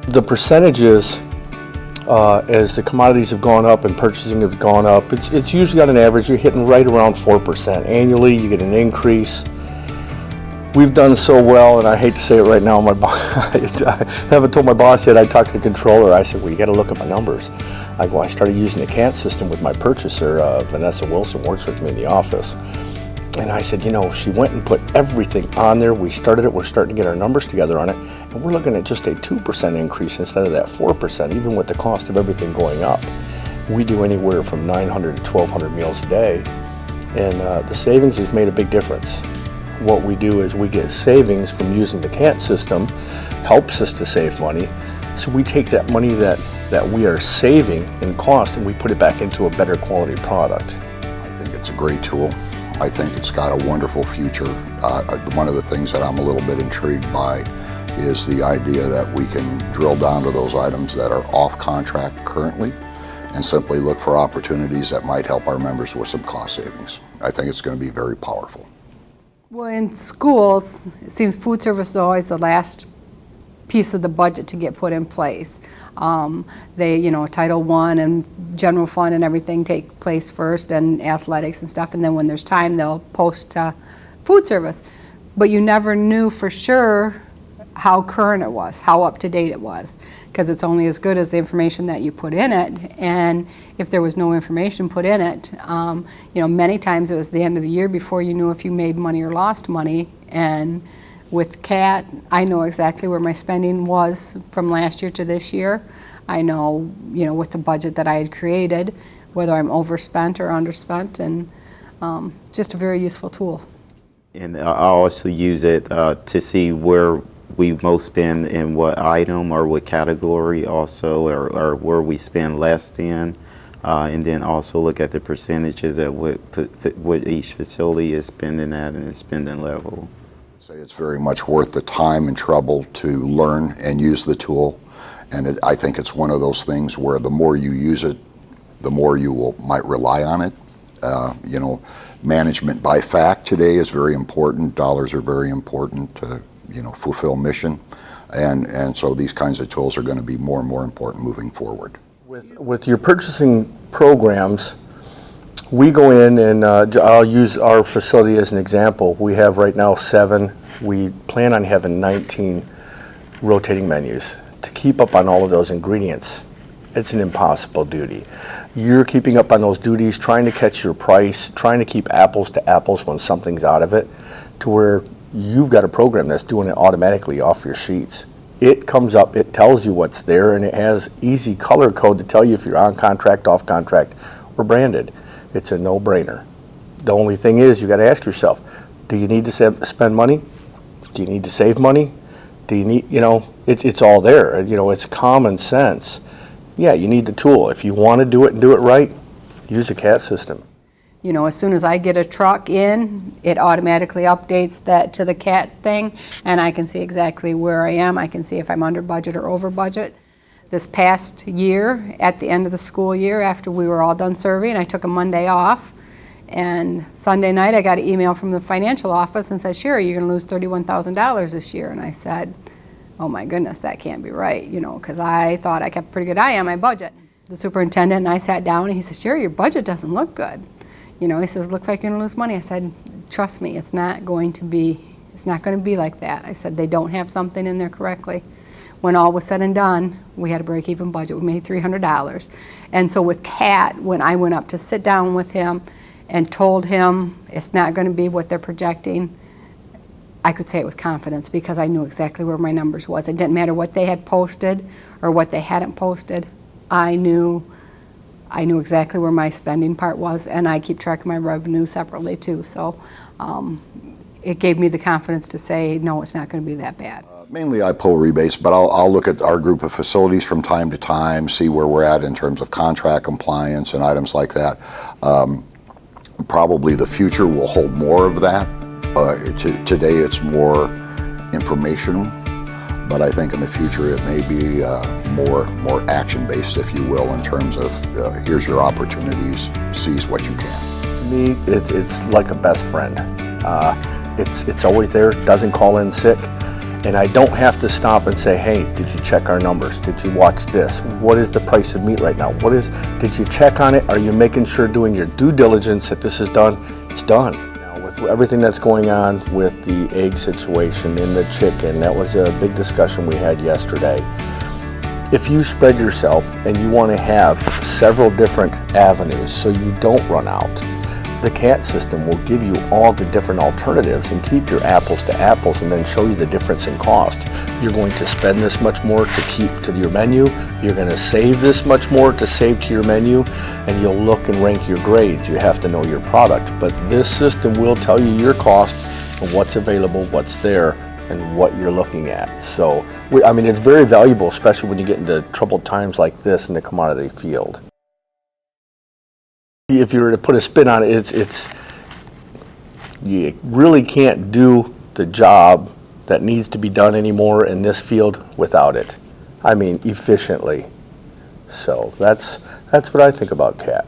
The percentages, as the commodities have gone up and purchasing have gone up, it's usually on an average, you're hitting right around 4%. Annually, you get an increase. We've done so well, and I hate to say it right now, I haven't told my boss yet. I talked to the controller. I said, well, you got to look at my numbers. I started using the CAT system with my purchaser. Vanessa Wilson works with me in the office. And I said, you know, she went and put everything on there. We started it. We're starting to get our numbers together on it. And we're looking at just a 2% increase instead of that 4%, even with the cost of everything going up. We do anywhere from 900 to 1,200 meals a day. And the savings has made a big difference. What we do is we get savings from using the CAT system, helps us to save money. So we take that money that we are saving in cost and we put it back into a better quality product. I think it's a great tool. I think it's got a wonderful future. One of the things that I'm a little bit intrigued by is the idea that we can drill down to those items that are off contract currently and simply look for opportunities that might help our members with some cost savings. I think it's going to be very powerful. Well, in schools, it seems food service is always the last piece of the budget to get put in place. Title I and general fund and everything take place first, and athletics and stuff, and then when there's time, they'll post food service. But you never knew for sure how current it was, how up to date it was, because it's only as good as the information that you put in it. And if there was no information put in it, many times it was the end of the year before you knew if you made money or lost money. And with CAT, I know exactly where my spending was from last year to this year. I know, with the budget that I had created, whether I'm overspent or underspent, and just a very useful tool. And I also use it to see where we most spend in what item or what category also, or where we spend less than, and then also look at the percentages at what each facility is spending at and the spending level. Say it's very much worth the time and trouble to learn and use the tool, and I think it's one of those things where the more you use it, the more you might rely on it. Management by fact today is very important. Dollars are very important to fulfill mission, and so these kinds of tools are going to be more and more important moving forward. With your purchasing programs, we go in and I'll use our facility as an example. We have right now 7. We plan on having 19 rotating menus. To keep up on all of those ingredients, it's an impossible duty. You're keeping up on those duties, trying to catch your price, trying to keep apples to apples when something's out of it, to where you've got a program that's doing it automatically off your sheets. It comes up, it tells you what's there, and it has easy color code to tell you if you're on contract, off contract, or branded. It's a no-brainer. The only thing is, you got to ask yourself, do you need to spend money? Do you need to save money? Do you need, it's all there. It's common sense. Yeah, you need the tool. If you want to do it and do it right, use a CAT system. As soon as I get a truck in, it automatically updates that to the CAT thing, and I can see exactly where I am. I can see if I'm under budget or over budget. This past year, at the end of the school year, after we were all done surveying, I took a Monday off, and Sunday night I got an email from the financial office and said, Sherry, you're going to lose $31,000 this year. And I said, oh my goodness, that can't be right, because I thought I kept a pretty good eye on my budget. The superintendent and I sat down, and he said, Sherry, your budget doesn't look good. He says, looks like you're going to lose money. I said, trust me, it's not going to be like that. I said, they don't have something in there correctly. When all was said and done, we had a break-even budget. We made $300. And so with CAT, when I went up to sit down with him and told him it's not going to be what they're projecting, I could say it with confidence because I knew exactly where my numbers was. It didn't matter what they had posted or what they hadn't posted. I knew exactly where my spending part was, and I keep track of my revenue separately too. So it gave me the confidence to say, no, it's not going to be that bad. Mainly I pull rebates, but I'll look at our group of facilities from time to time, see where we're at in terms of contract compliance and items like that. Probably the future will hold more of that. Today it's more informational, but I think in the future it may be more action-based, if you will, in terms of here's your opportunities, seize what you can. To me, it's like a best friend. It's always there, doesn't call in sick, And I don't have to stop and say, hey, did you check our numbers? Did you watch this? What is the price of meat right now? Did you check on it? Are you making sure doing your due diligence that this is done? It's done. Now with everything that's going on with the egg situation and the chicken, that was a big discussion we had yesterday. If you spread yourself and you want to have several different avenues so you don't run out, the CAT system will give you all the different alternatives and keep your apples to apples and then show you the difference in cost. You're going to spend this much more to keep to your menu. You're going to save this much more to save to your menu, and you'll look and rank your grades. You have to know your product, but this system will tell you your cost and what's available, what's there, and what you're looking at. So, I mean, it's very valuable, especially when you get into troubled times like this in the commodity field. If you were to put a spin on it, you really can't do the job that needs to be done anymore in this field without it. I mean, efficiently. So that's what I think about CAT.